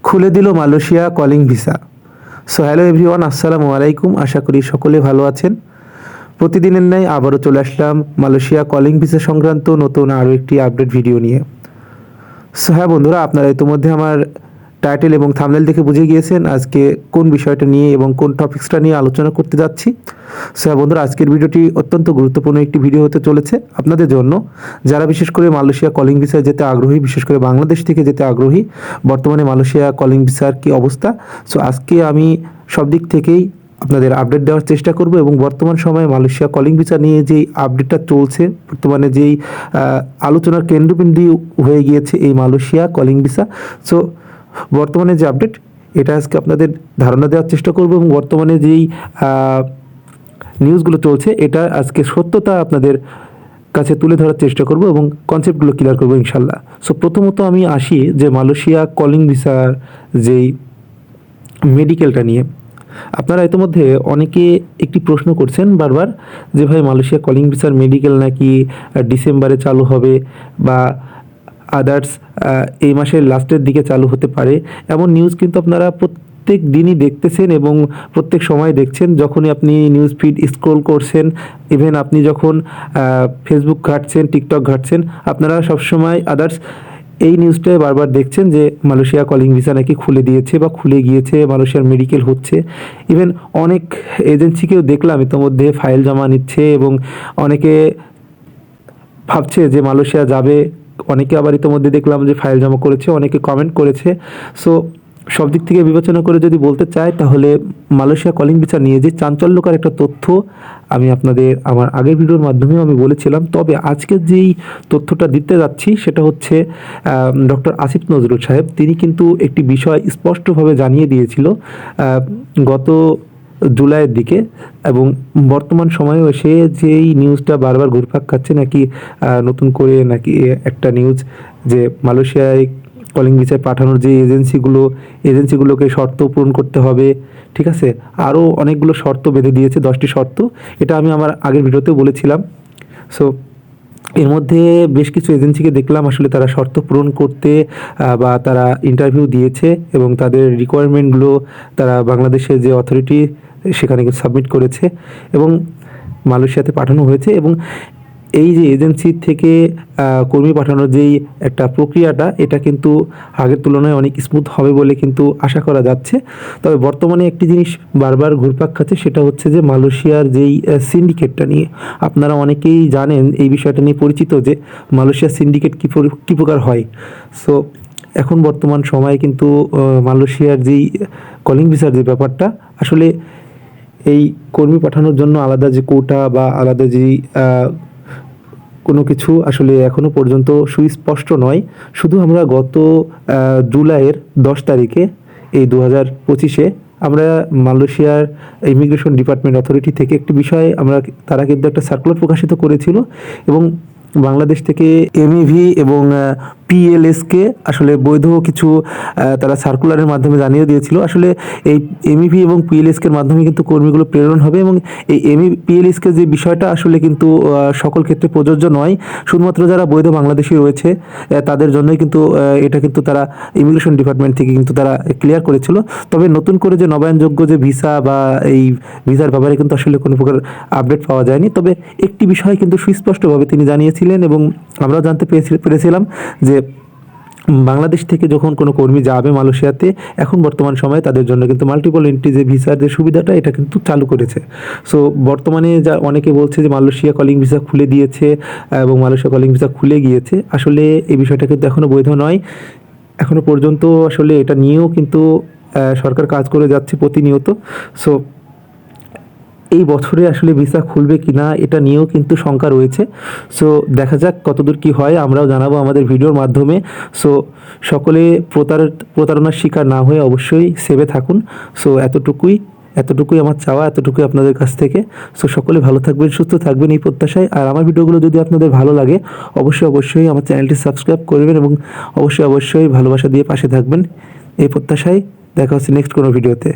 খুলে দিল Malaysia calling visa. So hello everyone, আসসালামু আলাইকুম। আশা করি সকলে ভালো আছেন। প্রতিদিনের ন্যায় আবারও চলে আসলাম মালয়েশিয়া কলিং ভিসা সংক্রান্ত নতুন আরও একটি আপডেট ভিডিও নিয়ে। সো হ্যাঁ বন্ধুরা, আপনারা ইতিমধ্যে আমার টাইটেল এবং থাম্বনেল দেখে বুঝে গিয়েছেন আজকে কোন বিষয়টা নিয়ে এবং কোন টপিক্সটা নিয়ে আলোচনা করতে যাচ্ছি। সো হ্যাঁ বন্ধুরা, আজকের ভিডিওটি অত্যন্ত গুরুত্বপূর্ণ একটি ভিডিও হতে চলেছে আপনাদের জন্য, যারা বিশেষ করে মালয়েশিয়া কলিং ভিসায় যেতে আগ্রহী, বিশেষ করে বাংলাদেশ থেকে যেতে আগ্রহী। বর্তমানে মালয়েশিয়া কলিং ভিসার কী অবস্থা, সো আজকে আমি সব দিক থেকেই আপনাদের আপডেট দেওয়ার চেষ্টা করব এবং বর্তমান সময়ে মালয়েশিয়া কলিং ভিসা নিয়ে যেই আপডেটটা চলছে, বর্তমানে যেই আলোচনার কেন্দ্রবিন্দু হয়ে গিয়েছে এই মালয়েশিয়া কলিং ভিসা। সো বর্তমানে যে আপডেট, এটা আজকে আপনাদের ধারণা দেওয়ার চেষ্টা করব এবং বর্তমানে যেই নিউজগুলো চলছে এটা আজকে সত্যতা আপনাদের কাছে তুলে ধরার চেষ্টা করব এবং কনসেপ্টগুলো ক্লিয়ার করবো ইনশাল্লাহ। সো প্রথমত আমি আসি যে মালয়েশিয়া কলিং ভিসার যেই মেডিকেলটা নিয়ে। আপনারা ইতিমধ্যে অনেকে একটি প্রশ্ন করছেন বারবার যে ভাই মালয়েশিয়া কলিং ভিসার মেডিকেল নাকি ডিসেম্বরে চালু হবে বা আদার্স এই মাসের লাস্টের দিকে চালু হতে পারে। এমন নিউজ কিন্তু আপনারা প্রত্যেক দিনই দেখতেছেন এবং প্রত্যেক সময় দেখছেন। যখনই আপনি নিউজ ফিড স্ক্রোল করছেন, ইভেন আপনি যখন ফেসবুক ঘাঁটছেন, টিকটক ঘাঁটছেন, আপনারা সবসময় আদার্স এই নিউজটাই বারবার দেখছেন যে মালয়েশিয়া কলিং ভিসা নাকি খুলে দিয়েছে বা খুলে গিয়েছে, মালয়েশিয়ার মেডিকেল হচ্ছে। ইভেন অনেক এজেন্সিকেও দেখলাম ইতিমধ্যে ফাইল জমা নিচ্ছে এবং অনেকে ভাবছে যে মালয়েশিয়া যাবে। অনেকে আবার ইতিমধ্যে দেখলাম যে ফাইল জমা করেছে, অনেকে কমেন্ট করেছে। সো সব দিক থেকে বিবেচনা করে যদি বলতে চাই, তাহলে মালয়েশিয়া কলিং ভিসা নিয়ে যে চাঞ্চল্যকর একটা তথ্য আমি আপনাদের আমার আগের ভিডিওর মাধ্যমেও আমি বলেছিলাম। তবে আজকে যেই তথ্যটা দিতে যাচ্ছি সেটা হচ্ছে ডক্টর আসিফ নজরুল সাহেব, তিনি কিন্তু একটি বিষয় স্পষ্টভাবে জানিয়ে দিয়েছিল গত জুলাইয়ের দিকে, এবং বর্তমান সময়েও এসে যেই নিউজটা বারবার ঘুরপাক খাচ্ছে নাকি নতুন করে নাকি একটা নিউজ যে মালয়েশিয়ায় কলিং ভিসায় পাঠানোর যে এজেন্সিগুলোকে শর্ত পূরণ করতে হবে, ঠিক আছে, আরও অনেকগুলো শর্ত বেঁধে দিয়েছে, 10টি শর্ত। এটা আমি আমার আগের ভিডিওতেও বলেছিলাম। সো এর মধ্যে বেশ কিছু এজেন্সিকে দেখলাম আসলে তারা শর্ত পূরণ করতে বা তারা ইন্টারভিউ দিয়েছে এবং তাদের রিকোয়ারমেন্টগুলো তারা বাংলাদেশের যে অথরিটি সেখানে সাবমিট করেছে এবং মালয়েশিয়াতে পাঠানো হয়েছে। এবং এই যে এজেন্সি থেকে কর্মী পাঠানোর যেই একটা প্রক্রিয়াটা, এটা কিন্তু আগের তুলনায় অনেক স্মুথ হবে বলে কিন্তু আশা করা যাচ্ছে। তবে বর্তমানে একটি জিনিস বারবার ঘুরপাক খাচ্ছে, সেটা হচ্ছে যে মালয়েশিয়ার যেই সিন্ডিকেটটা নিয়ে। আপনারা অনেকেই জানেন, এই বিষয়টা নিয়ে পরিচিত যে মালয়েশিয়ার সিন্ডিকেট কী প্রকার হয়। সো এখন বর্তমান সময়ে কিন্তু মালয়েশিয়ার যেই কলিং ভিসার যে ব্যাপারটা, আসলে এই কর্মী পাঠানোর জন্য আলাদা যে কোটা বা আলাদা যেই কোনো কিছু আসলে এখনও পর্যন্ত সুস্পষ্ট নয়। শুধু আমরা গত জুলাইয়ের 10 তারিখে এই 2025-এ আমরা মালয়েশিয়ার ইমিগ্রেশন ডিপার্টমেন্ট অথরিটি থেকে একটি বিষয়ে তারা কিন্তু একটা সার্কুলার প্রকাশিত করেছিল এবং বাংলাদেশ থেকে এমইভি এবং পিএলএসকে আসলে বৈধ কিছু তারা সার্কুলারের মাধ্যমে জানিয়ে দিয়েছিল। আসলে এই এমইভি এবং পিএলএসকের মাধ্যমে কিন্তু কর্মীগুলো প্রেরণ হবে এবং এই পিএলএসকে যে বিষয়টা আসলে কিন্তু সকল ক্ষেত্রে প্রযোজ্য নয়। শুধুমাত্র যারা বৈধ বাংলাদেশি রয়েছে তাদের জন্যই কিন্তু এটা কিন্তু তারা ইমিগ্রেশন ডিপার্টমেন্ট থেকে কিন্তু তারা ক্লিয়ার করেছিল। তবে নতুন করে যে নবায়নযোগ্য যে ভিসা বা এই ভিসার ব্যাপারে কিন্তু আসলে কোনো প্রকার আপডেট পাওয়া যায়নি। তবে একটি বিষয় কিন্তু সুস্পষ্টভাবে তিনি জানিয়েছিলেন এবং আমরাও জানতে পেরেছিলাম যে বাংলাদেশ থেকে যখন কোনো কর্মী যাবে মালয়েশিয়াতে, এখন বর্তমান সময়ে তাদের জন্য কিন্তু মাল্টিপল এন্ট্রি যে ভিসার যে সুবিধাটা, এটা কিন্তু চালু করেছে। সো বর্তমানে যা অনেকে বলছে যে মালয়েশিয়া কলিং ভিসা খুলে দিয়েছে এবং মালয়েশিয়া কলিং ভিসা খুলে গিয়েছে, আসলে এই বিষয়টা কিন্তু এখনও বৈধ নয়। এখনও পর্যন্ত আসলে এটা নিয়েও কিন্তু সরকার কাজ করে যাচ্ছে প্রতিনিয়ত। সো এই বছরে আসলে ভিসা খুলবে কিনা এটা নিয়েও কিন্তু শঙ্কা রয়েছে। সো দেখা যাক কতদূর কি হয়, আমরাও জানাবো আমাদের ভিডিওর মাধ্যমে। সো সকলে প্রতারণার শিকার না হয়ে অবশ্যই সেভে থাকুন। সো এতটুকুই আমার চাওয়া, এতটুকুই আপনাদের কাছ থেকে। সো সকলে ভালো থাকবেন, সুস্থ থাকবেন এই প্রত্যাশায়। আর আমার ভিডিওগুলো যদি আপনাদের ভালো লাগে, অবশ্যই আমার চ্যানেলটি সাবস্ক্রাইব করবেন এবং অবশ্যই ভালোবাসা দিয়ে পাশে থাকবেন এই প্রত্যাশায়। দেখা হচ্ছে নেক্সট কোনো ভিডিওতে।